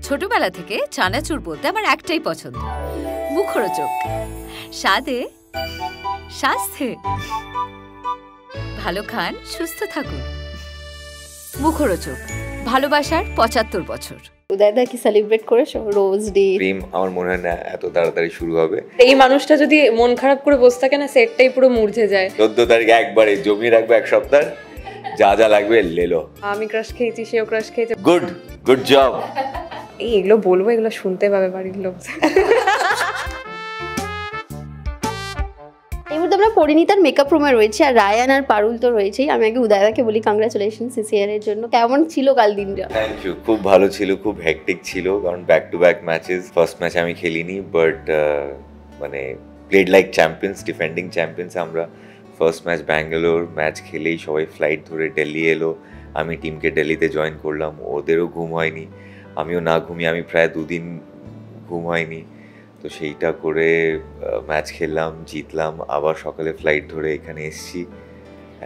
ছোটবেলা থেকে চানাচুর বলতে আমার একটাই পছন্দ, মুখরোচক, স্বাদে স্বাস্থ্যে। ভালো খান, সুস্থ থাকুন। মুখরোচক, ভালোবাসার ৭৫ বছর। উদয়দা কি সেলিব্রেট করেছো রোজ ডে? প্রেম আমার মনে হয় না এত তাড়াতাড়ি শুরু হবে। এই মানুষটা যদি মন খারাপ করে বসে থাকে না, সেটটাই পুরো মুড়ঝে যায়। 14 তারিখে একবারে জমিয়ে রাখবে এক সপ্তাহ, যা যা লাগবে লেলো। আমি ক্রাশ খেয়েছি, সেও ক্রাশ খেয়েছে। Good job. এগুলো বলবো, এগুলো শুনতে পাবে বাড়ির লোক। এই মুহূর্তে আমরা পরিণীতার মেকআপ রুমে রয়েছি, আর রায়ান আর পারুল তো রয়েছেই। আমি আগে উদয়দাকে বলি কংগ্রাচুলেশন সিসিআর এর জন্য। কেমন ছিল কাল দিনটা? Thank you. খুব ভালো ছিল, খুব হেক্টিক ছিল, কারণ back to back matches. First match আমি খেলিনি, বাট মানে played like champions, defending champions আমরা। ফার্স্ট ম্যাচ ব্যাঙ্গালোর, ম্যাচ খেলেই সবাই ফ্লাইট ধরে দিল্লি এলো। আমি টিমকে দিল্লিতে জয়েন করলাম, ওদেরও ঘুম হয়নি, আমিও না ঘুমিয়ে আমি প্রায় 2 দিন ঘুম হয়নি। তো সেইটা করে ম্যাচ খেললাম, জিতলাম, আবার সকালে ফ্লাইট ধরে এখানে এসেছি।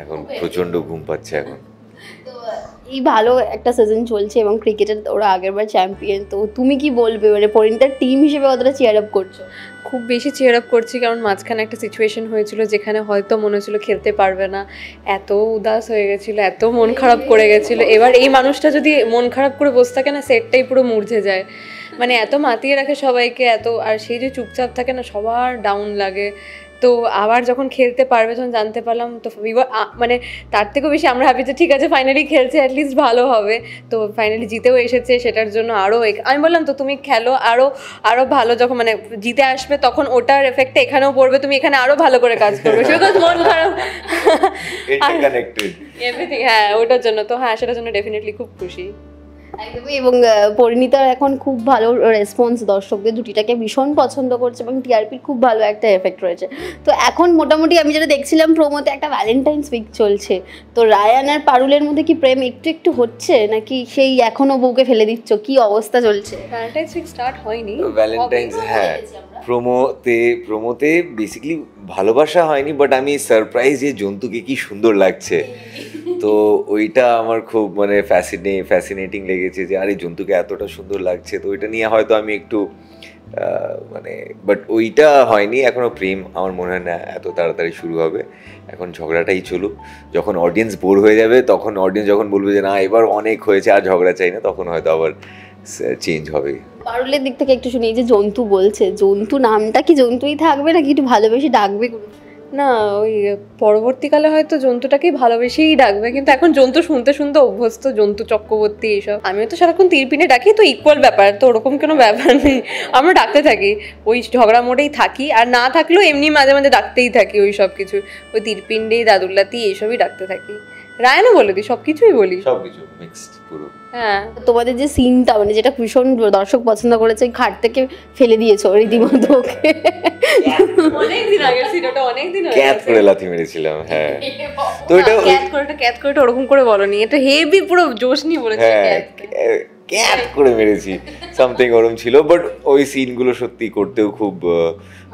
এখন প্রচণ্ড ঘুম পাচ্ছে এখন। এই ভালো একটা সিজন চলছে এবং ক্রিকেটের ওরা আগেরবার চ্যাম্পিয়ন। তো তুমি কি বলবে, মানে পরিণীতার টিম হিসেবে কতটা চিয়ার আপ করছো? খুব বেশি চিয়ার আপ করছি, কারণ মাঝখানে একটা সিচুয়েশন হয়েছিল যেখানে হয়তো মনে হচ্ছিল খেলতে পারবে না। এত উদাস হয়ে গেছিলো, এত মন খারাপ করে গেছিলো। এবার এই মানুষটা যদি মন খারাপ করে বসে থাকে না, সেটটাই পুরো মুড়ঝে যায়। মানে এত মাতিয়ে রাখে সবাইকে, এত, আর সেই যে চুপচাপ থাকে না, সবার ডাউন লাগে। তো আবার যখন খেলতে পারবে, যখন জানতে পারলাম, তো মানে তার থেকেও বেশি আমরা হ্যাপি যে ঠিক আছে ফাইনালি খেলছে, অ্যাটলিস্ট ভালো হবে। তো ফাইনালি জিতেও এসেছে, সেটার জন্য আরও আমি বললাম তো তুমি খেলো আরও ভালো, যখন মানে জিতে আসবে তখন ওটার এফেক্টটা এখানেও পড়বে, তুমি এখানে আরও ভালো করে কাজ করবে। বিকজ মন খারাপ এভরিথিং, হ্যাঁ ওটার জন্য। তো হ্যাঁ, সেটার জন্য ডেফিনেটলি খুব খুশি। একদমই। এবং পরিণীতার এখন খুব ভালো রেসপন্স, দর্শকদের জুটিটাকে ভীষণ পছন্দ করছে এবং টিআরপির খুব ভালো একটা এফেক্ট রয়েছে। তো এখন মোটামুটি আমি যেটা দেখছিলাম প্রোমোতে, একটা ভ্যালেন্টাইন্স উইক চলছে। তো রায়ান আর পারুলের মধ্যে কি প্রেম একটু একটু হচ্ছে, নাকি সেই এখনো বউকে ফেলে দিচ্ছ? কি অবস্থা চলছে? ভ্যালেন্টাইন্স উইক স্টার্ট হয়নি। ভ্যালেন্টাইন্স, হ্যাঁ প্রোমোতে বেসিক্যালি ভালোবাসা হয়নি, বাট আমি সারপ্রাইজ যে জন্তুকে কি সুন্দর লাগছে। তো ওইটা আমার খুব মানে ফ্যাসিনেটিং লেগেছে যে আরে জন্তুকে এতটা সুন্দর লাগছে। তো ওইটা নিয়ে হয়তো আমি একটু মানে, বাট ওইটা হয়নি এখনো। প্রেম আমার মনে হয় না এত তাড়াতাড়ি শুরু হবে। এখন ঝগড়াটাই চলুক, যখন অডিয়েন্স বোর হয়ে যাবে, তখন অডিয়েন্স যখন বলবে যে না এবার অনেক হয়েছে আর ঝগড়া চাই না, তখন হয়তো আবার চেঞ্জ হবে। পারুলের দিক থেকে একটু শুনি, যে জন্তু বলছে, জন্তু নামটা কি জন্তুই থাকবে নাকি একটু ভালোবেসে ডাকবে? না, ওই পরবর্তীকালে হয়তো জন্তুটাকেই ভালোবেসেই ডাকবে, কিন্তু এখন জন্তু শুনতে শুনতে অভ্যস্ত, জন্তু চক্রবর্তী এইসব। আমিও তো সারাক্ষণ তিরপিনে ডাকি, তো ইকুয়াল ব্যাপার, তো ওরকম কোনো ব্যাপার নেই। আমরা ডাকতে থাকি, ওই ঝগড়া মোড়েই থাকি, আর না থাকলেও এমনি মাঝে মাঝে ডাকতেই থাকি ওই সব কিছু, ওই তিরপিন্ডে, দাদুল্লাতি এইসবই ডাকতে থাকি। রায়ানও বলে দিই, সবকিছুই বলি, সবকিছু মিক্সড পুরো। হ্যাঁ। তোমাদের যে সিনটা, মানে যেটা ভীষণ দর্শক পছন্দ করেছে, খাট থেকে ফেলে দিয়েছো রীতিমতো ওকে। অনেকদিন আগের সিন ওটা, অনেকদিন আগে ক্যাট করে লাথি মেরেছিলাম। হ্যাঁ, তো এটা ক্যাট করে ওরকম করে বলনি, এটা হেভি পুরো জোশ নিয়ে বলেছে। ক্যাট করে মেরেছি, সামথিং ওরকম ছিল। বাট ওই সিনগুলো সত্যি করতেও খুব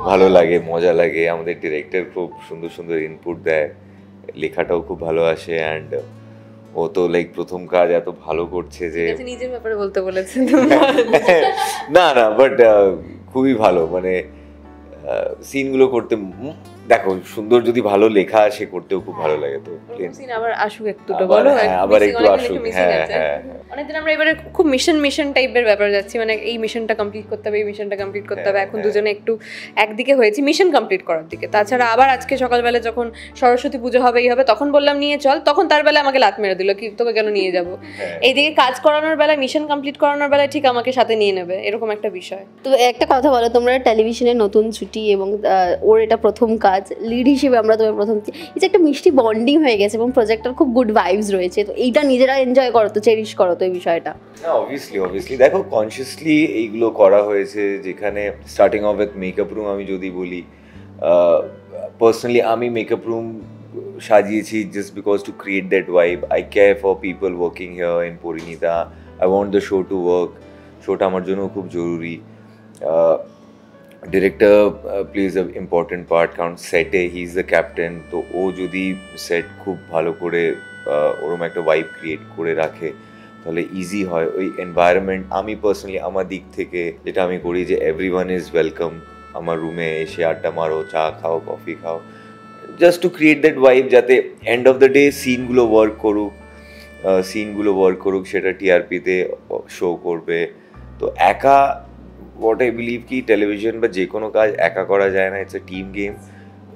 ভালো লাগে, মজা লাগে। আমাদের ডিরেক্টর খুব সুন্দর সুন্দর ইনপুট দেয়, লেখাটাও খুব ভালো আসে। অ্যান্ড ও তো লাইক প্রথম কাজ এত ভালো করছে যে নিজের ব্যাপারে বলতে বলেছেন। না বাট খুবই ভালো, মানে সিনগুলো করতে দেখো সুন্দর, যদি ভালো লেখা আসে করতেও খুব ভালো লাগে। তো সিন আবার আসুক একটু, বলো আবার একটু আসুক। হ্যাঁ, অনেকদিন আমরা এবারে খুব মিশন টাইপের ব্যাপার যাচ্ছি, মানে এই মিশনটা কমপ্লিট করতে হবে, এই মিশনটা কমপ্লিট করতে হবে। এখন দুজনে একটু একদিকে হয়েছি মিশন কমপ্লিট করার দিকে। তাছাড়া আবার আজকে সকালবেলা যখন সরস্বতী পুজো হবে, এই হবে, তখন বললাম নিয়ে চল, তখন তার বেলা আমাকে লাত মেরে দিল, কি তোকে কেন নিয়ে যাবো। এইদিকে কাজ করানোর বেলায়, মিশন কমপ্লিট করানোর বেলায় ঠিক আমাকে সাথে নিয়ে নেবে, এরকম একটা বিষয়। তো একটা কথা বলো, তোমরা টেলিভিশনের নতুন ছুটি এবং ওর এটা প্রথম কাজ, লিড হিসেবে আমরা তোমার প্রথম, এই যে একটা মিষ্টি বন্ডিং হয়ে গেছে এবং প্রজেক্টটার খুব গুড ভাইবস রয়েছে, তো এইটা নিজেরা এনজয় করো তো, চেরিশ করো তো এই বিষয়টা? না, অবভিয়াসলি দেখো কনসিয়াসলি এইগুলো করা হয়েছে। যেখানে starting off with makeup room, আমি যদি বলি পার্সোনালি, আমি মেকআপ রুম সাজিয়েছি just because to create that vibe. I care for people working here in Parineeta. I want the show to work. শোটা আমার জন্য খুব জরুরি। Director plays a important part, কারণ সেটে হি ইজ দ্য ক্যাপ্টেন। তো ও যদি সেট খুব ভালো করে ওরম একটা ভাইব ক্রিয়েট করে রাখে, তো তাহলে ইজি হয় ওই এনভায়রনমেন্ট। আমি পার্সোনালি আমার দিক থেকে যেটা আমি করি যে এভরিওয়ান ইজ ওয়েলকাম, আমার রুমে এসে আড্ডা মারো, চা খাও, কফি খাও, just two create that vibe, যাতে এন্ড অফ দ্য ডে সিনগুলো ওয়ার্ক করুক, সেটা টিআরপিতে শো করবে। তো একা হোয়াট আই বিলিভ কি টেলিভিশন বা যে কোনো কাজ একা করা যায় না, ইটস এ টিম গেম।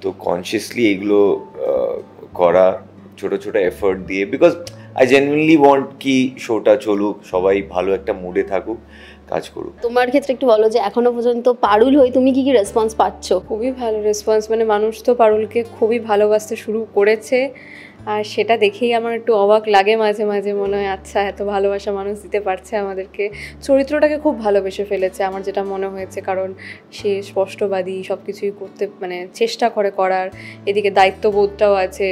তো কনসিয়াসলি এগুলো করা, ছোট ছোট এফোর্ট দিয়ে, বিকজ আই জেনুইনলি ওয়ান্ট কি শোটা চলুক, সবাই ভালো একটা মুডে থাকুক, কাজ করুক। তোমার ক্ষেত্রে একটু বলো যে এখনো পর্যন্ত পারুল হয়ে তুমি কি কি রেসপন্স পাচ্ছ? খুবই ভালো রেসপন্স, মানে মানুষ তো পারুলকে খুবই ভালোবাসতে শুরু করেছে, আর সেটা দেখেই আমার একটু অবাক লাগে মাঝে মাঝে, মনে হয় আচ্ছা এত ভালোবাসা মানুষ দিতে পারছে আমাদেরকে। চরিত্রটাকে খুব ভালোবেসে ফেলেছে আমার যেটা মনে হয়েছে, কারণ সে স্পষ্টবাদী, সব কিছুই করতে মানে চেষ্টা করার, এদিকে দায়িত্ববোধটাও আছে,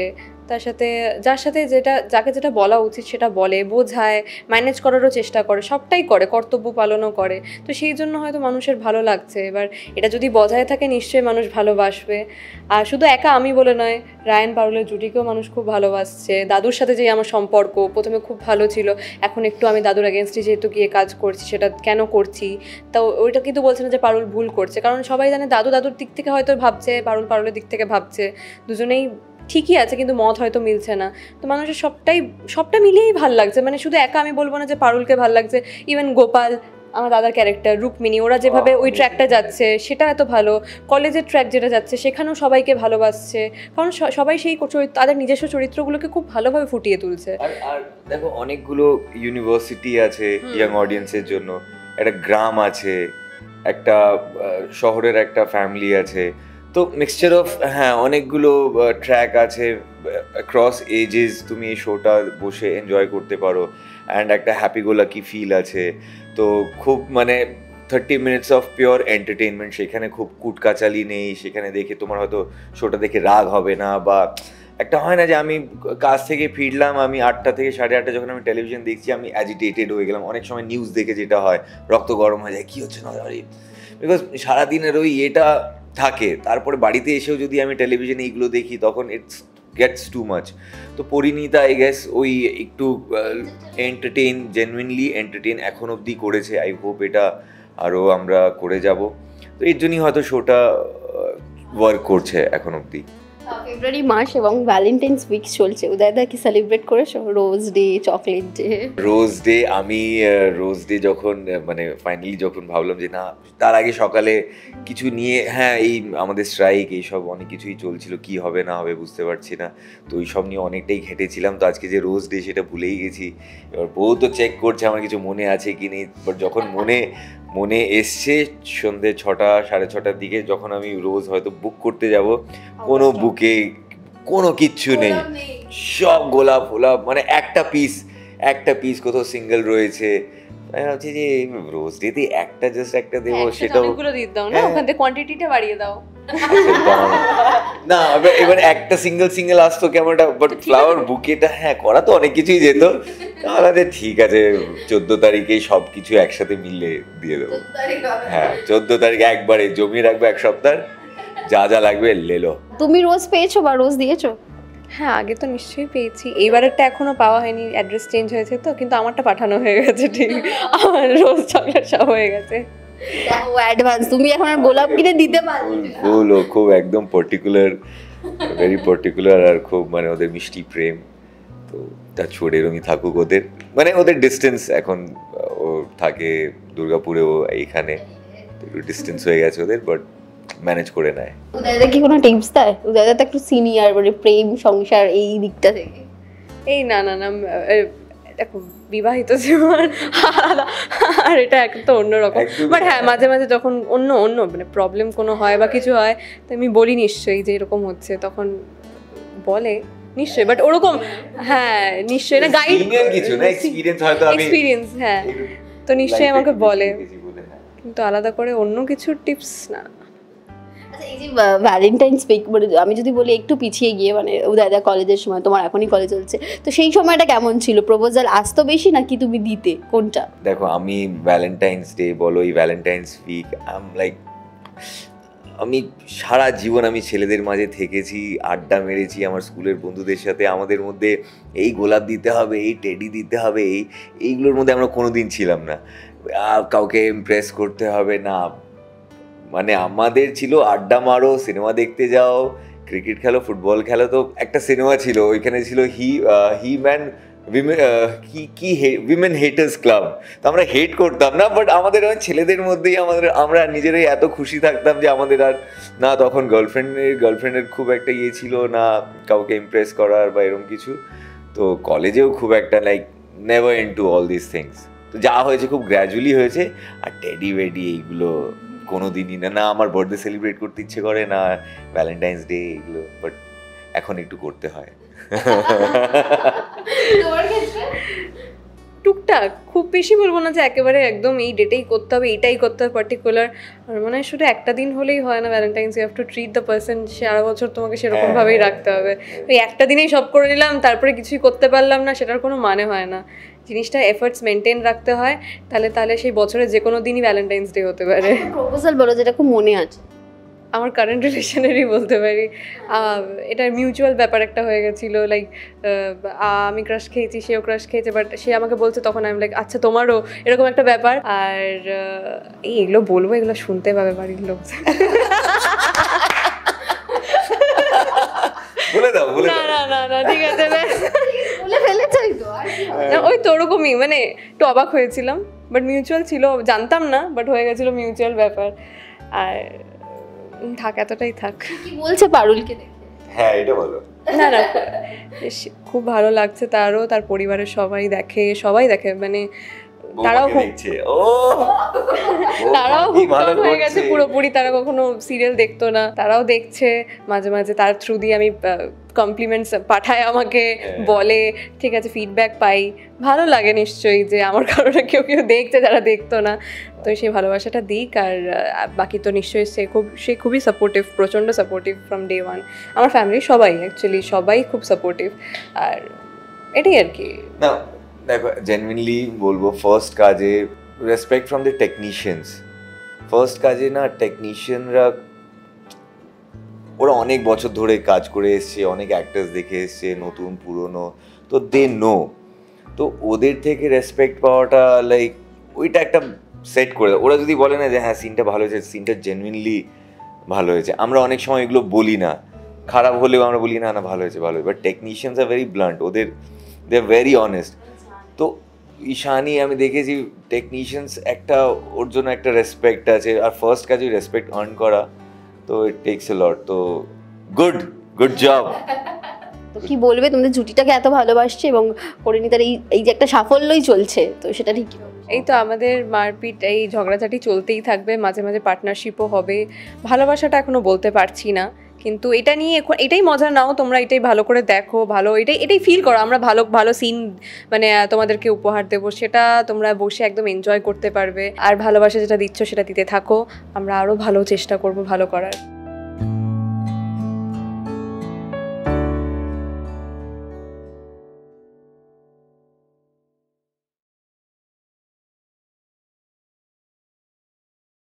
তার সাথে যাকে যেটা বলা উচিত সেটা বলে, বোঝায়, ম্যানেজ করারও চেষ্টা করে, সবটাই করে, কর্তব্য পালনও করে। তো সেই জন্য হয়তো মানুষের ভালো লাগছে। এবার এটা যদি বজায় থাকে নিশ্চয়ই মানুষ ভালোবাসবে। আর শুধু একা আমি বলে নয়, রায়ান পারুলের জুটিকেও মানুষ খুব ভালোবাসছে। দাদুর সাথে যে আমার সম্পর্ক প্রথমে খুব ভালো ছিল, এখন একটু আমি দাদুর এগেনস্টে যেহেতু গিয়ে কাজ করছি, সেটা কেন করছি, তা ওইটা কিন্তু বলছে না যে পারুল ভুল করছে, কারণ সবাই জানে দাদুর দিক থেকে হয়তো ভাবছে, পারুলের দিক থেকে ভাবছে, দুজনেই ঠিকই আছে, কিন্তু মত হয়তো মিলছে না। তো মানুষের সবটা মিলিয়েই ভাল লাগছে। মানে শুধু একা আমি বলবো না যে পারুলকে ভাল লাগছে, ইভেন গোপাল, আমার দাদার ক্যারেক্টার, রুক্মিণী, ওরা যেভাবে ওই ট্র্যাকটা যাচ্ছে সেটা এত ভালো। কলেজের ট্র্যাক যেটা যাচ্ছে সেখানেও সবাইকে ভালোবাসছে, কারণ সবাই সেই তাদের নিজস্ব চরিত্রগুলোকে খুব ভালোভাবে ফুটিয়ে তুলছে। আর দেখো অনেকগুলো ইউনিভার্সিটি আছে ইয়াং অডিয়েন্সের জন্য, একটা গ্রাম আছে, একটা শহরের একটা ফ্যামিলি আছে, তো মিক্সচার অফ অনেকগুলো ট্র্যাক আছে, ক্রস এজেস তুমি এই শোটা বসে এনজয় করতে পারো, অ্যান্ড একটা হ্যাপি গো লাকি ফিল আছে। তো খুব মানে 30 মিনিটস অফ পিওর এন্টারটেনমেন্ট, সেখানে খুব কুটকাচালি নেই, সেখানে দেখে তোমার হয়তো শোটা দেখে রাগ হবে না, বা একটা হয় না যে আমি কাজ থেকে ফিরলাম, আমি 8টা থেকে 8:30 যখন আমি টেলিভিশন দেখছি আমি অ্যাজিটেটেড হয়ে গেলাম। অনেক সময় নিউজ দেখে যেটা হয়, রক্ত গরম হয়ে যায়, কী হচ্ছে না, বিকজ সারাদিনের ওই এটা থাকে। তারপরে বাড়িতে এসেও যদি আমি টেলিভিশনে এইগুলো দেখি তখন ইটস গেটস টু মাচ। তো পরিণীতা আই গেস ওই একটু জেনুইনলি এন্টারটেইন এখন অবধি করেছে। আই হোপ এটা আরও আমরা করে যাব, তো এর জন্যই হয়তো শোটা ওয়ার্ক করছে এখন অবধি। ফেব্রুয়ারি মাস এবং ভ্যালেন্টাইন্স উইক চলছে, উদয়দা কি সেলিব্রেট করেছো? Rose day, chocolate day? আমি রোজ ডে যখন মানে ফাইনালি যখন ভাবলাম যে না, তার আগে সকালে কিছু নিয়ে এই আমাদের স্ট্রাইক এইসব অনেক কিছুই চলছিল, কি হবে না হবে বুঝতে পারছি না, তো ওই সব নিয়ে অনেকটাই ঘেঁটেছিলাম। তো আজকে যে রোজ ডে সেটা ভুলেই গেছি। এবার বউ তো চেক করছে আমার কিছু মনে আছে কি নেই, বাট যখন মনে এসছে সন্ধ্যে 6টা 6:30টার দিকে, যখন আমি রোজ হয়তো বুক করতে যাব, কোনো বুকে কোনো কিচ্ছু নেই, সব গোলাপ ফোলাপ, মানে একটা পিস কোথাও সিঙ্গেল রয়েছে। আমি ভাবছি যে রোজ ডেতে জাস্ট একটা দেবো, সেটাও অনেকগুলো দিয়ে দাও না, ওখান থেকে কোয়ান্টিটিটা বাড়িয়ে দাও না। এবার একটা সিঙ্গেল আসতো কেমনটা, বাট ফ্লাওয়ার বুকেটা করা তো অনেক কিছুই যেত। তাহলে ঠিক আছে 14 তারিখেই সব কিছু একসাথে মিলে দিয়ে দেবো। 14 তারিখ একবারে জমিয়ে রাখবো, এক সপ্তাহ যা লাগবে লেলো। তুমি রোজ পেয়েছো বা রোজ দিয়েছো? হ্যাঁ, আগে তো নিশ্চয়ই পেয়েছি, এইবারেরটা এখনো পাওয়া হয়নি, অ্যাড্রেস চেঞ্জ হয়েছে তো, কিন্তু আমারটা পাঠানো হয়ে গেছে, ঠিক আমার রোজ চকলেট সব হয়ে গেছে। ও অ্যাডভান্স, তুমি এখন আর গোলাপ কিনে দিতে পারবে? খুব একদম পার্টিকুলার, ভেরি পার্টিকুলার, আর খুব মানে ওদের মিষ্টি প্রেম। তো তা ছোট এরমই থাকুক ওদের, মানে ওদের ডিস্টেন্স এখন, ও থাকে দুর্গাপুরে, ও এইখানে, একটু ডিস্টেন্স হয়ে গেছে ওদের, বাট ম্যানেজ করে নেয়। উদয়দা কি কোনো টিপস দেয়? উদয়দা তো একটু সিনিয়র, মানে প্রেম সংসার এই দিকটা থেকে। এই না দেখো, বিবাহিত জীবন আর এটা একটা অন্যরকম। বাট মাঝে মাঝে যখন অন্য মানে প্রবলেম কোনো হয় বা কিছু হয়, তো আমি বলি নিশ্চয়ই যে এরকম হচ্ছে, তখন বলে নিশ্চয়ই, বাট ওরকম নিশ্চয়ই না, গাইড কিছু না, এক্সপেরিয়েন্স তো নিশ্চয়ই আমাকে বলে, কিন্তু আলাদা করে অন্য কিছু টিপস না। এই যে ভ্যালেন্টাইন্স উইক, মানে আমি যদি বলি একটু পিছিয়ে গিয়ে, মানে উদয়দা কলেজের সময়, তোমার এখনই কলেজ চলছে, তো সেই সময়টা কেমন ছিল? প্রপোজাল আসতো বেশি নাকি তুমি দিতে, কোনটা? দেখো আমি ভ্যালেন্টাইন্স ডে বলো, এই Valentine's week, I am like আমি সারা জীবন আমি ছেলেদের মাঝে থেকেছি, আড্ডা মেরেছি আমার স্কুলের বন্ধুদের সাথে। আমাদের মধ্যে এই গোলাপ দিতে হবে, এই টেডি দিতে হবে, এইগুলোর মধ্যে আমরা কোনো দিন ছিলাম না। কাউকে ইমপ্রেস করতে হবে না, মানে আমাদের ছিল আড্ডা মারো, সিনেমা দেখতে যাও, ক্রিকেট খেলো, ফুটবল খেলো। তো একটা সিনেমা ছিল, ওইখানে ছিল হি ম্যান উইমেন হেটার্স ক্লাব। তো আমরা হেট করতাম না, বাট আমাদের ছেলেদের মধ্যেই আমরা নিজেরাই এত খুশি থাকতাম যে আমাদের আর না তখন গার্লফ্রেন্ডের খুব একটা ইয়ে ছিল না কাউকে ইমপ্রেস করার বা এরকম কিছু। তো কলেজেও খুব একটা like never into all this things. তো যা হয়েছে খুব গ্র্যাজুয়ালি হয়েছে। আর টেডি ওয়েডি এইগুলো কোনো দিনই না, আমার বার্থডে সেলিব্রেট করতে ইচ্ছে করে না, ভ্যালেন্টাইন্স ডে এইগুলো, বাট এখন একটু করতে হয়। টুকটাক, খুব বেশি বলবো না যে একেবারে একদম এই ডেটেই করতে হবে, এটাই করতে হবে পার্টিকুলার। আর মানে শুধু একটা দিন হলেই হয় না Valentine's, you have to treat the person. সারা বছর তোমাকে সেরকম ভাবেই রাখতে হবে। ওই একটা দিনেই সব করে নিলাম তারপরে কিছুই করতে পারলাম না, সেটার কোনো মানে হয় না। জিনিসটা এফর্টস মেনটেন রাখতে হয়, তাহলে সেই বছরে যে কোনো দিনই ভ্যালেন্টাইন্স ডে হতে পারে। প্রপোজাল বলো যেটা খুব মনে আছে। আমার কারেন্ট রিলেশনেরই বলতে পারি। এটা মিউচুয়াল ব্যাপার একটা হয়ে গেছিলো, লাইক আমি ক্রাশ খেয়েছি, সেও ক্রাশ খেয়েছে, বাট সে আমাকে বলছে, তখন আমি লাইক আচ্ছা তোমারও, এরকম একটা ব্যাপার। আর এগুলো বলবো, এগুলো শুনতে পাবে বাড়ির লোক। না ঠিক আছে, ওই তো ওরকমই, মানে একটু অবাক হয়েছিলাম, বাট মিউচুয়াল ছিল, জানতাম না, বাট হয়ে গেছিলো মিউচুয়াল ব্যাপার। আর থাক, এতটাই থাক। কি বলছে পারুলকে দেখে? হ্যাঁ, এটা বলো। না খুব ভালো লাগছে তারও, তার পরিবারের সবাই দেখে, মানে তারাও হুক হয়ে গেছে পুরোপুরি। তারা কখনো সিরিয়াল দেখতো না, তারাও দেখছে মাঝে মাঝে। তার থ্রু দিয়ে আমি কমপ্লিমেন্টস পাঠায়, আমাকে বলে, ঠিক আছে, ফিডব্যাক পাই, ভালো লাগে নিশ্চয়ই যে আমার কারণে কেউ দেখছে যারা দেখতো না। তো সেই ভালোবাসাটা দিক। আর বাকি তো নিশ্চয়ই সে খুবই সাপোর্টিভ, প্রচণ্ড সাপোর্টিভ ফ্রম ডে ওয়ান। আমার ফ্যামিলির সবাই অ্যাকচুয়ালি সবাই খুব সাপোর্টিভ। আর এটাই আর কি। না দেখো, জেনুইনলি বলবো, ফার্স্ট কাজে respect from the technicians. First কাজে না টেকনিশিয়ানরা ওরা অনেক বছর ধরে কাজ করে এসছে, অনেক অ্যাক্টার্স দেখে এসছে, নতুন পুরনো, তো দে নো। তো ওদের থেকে রেসপেক্ট পাওয়াটা লাইক ওইটা একটা সেট করে, ওরা যদি বলে না যে হ্যাঁ সিনটা ভালো হয়েছে, সিনটা জেনুইনলি ভালো হয়েছে, আমরা অনেক সময় এগুলো বলি না, খারাপ হলেও আমরা বলি না না ভালো হয়েছে ভালো হয়েছে, but technicians are very blunt, they are very honest. তো ঈশানী আমি দেখেছি টেকনিশিয়ানস একটা ওর জন্য একটা রেসপেক্ট আছে, আর ফার্স্ট কাজে রেসপেক্ট আর্ন করা, তো ইট টেকস এ লট। তো গুড জব। তো কি বলবে, তোমাদের জুটিটাকে এত ভালোবাসছে এবং পরিণীতার এই যে একটা সাফল্যই চলছে, তো সেটা ঠিক? এই তো আমাদের মারপিট, এই ঝগড়াঝাটি চলতেই থাকবে, মাঝে মাঝে পার্টনারশিপও হবে। ভালোবাসাটা এখনো বলতে পারছি না, কিন্তু এটা নিয়ে এখন এটাই মজা নাও তোমরা, এটাই ভালো করে দেখো, ভালো এটাই ফিল করো। আমরা ভালো সিন মানে তোমাদেরকে উপহার দেবো, সেটা তোমরা বসে একদম এনজয় করতে পারবে। আর ভালোবাসা যেটা দিচ্ছ সেটা দিতে থাকো, আমরা আরও ভালো চেষ্টা করবো ভালো করার।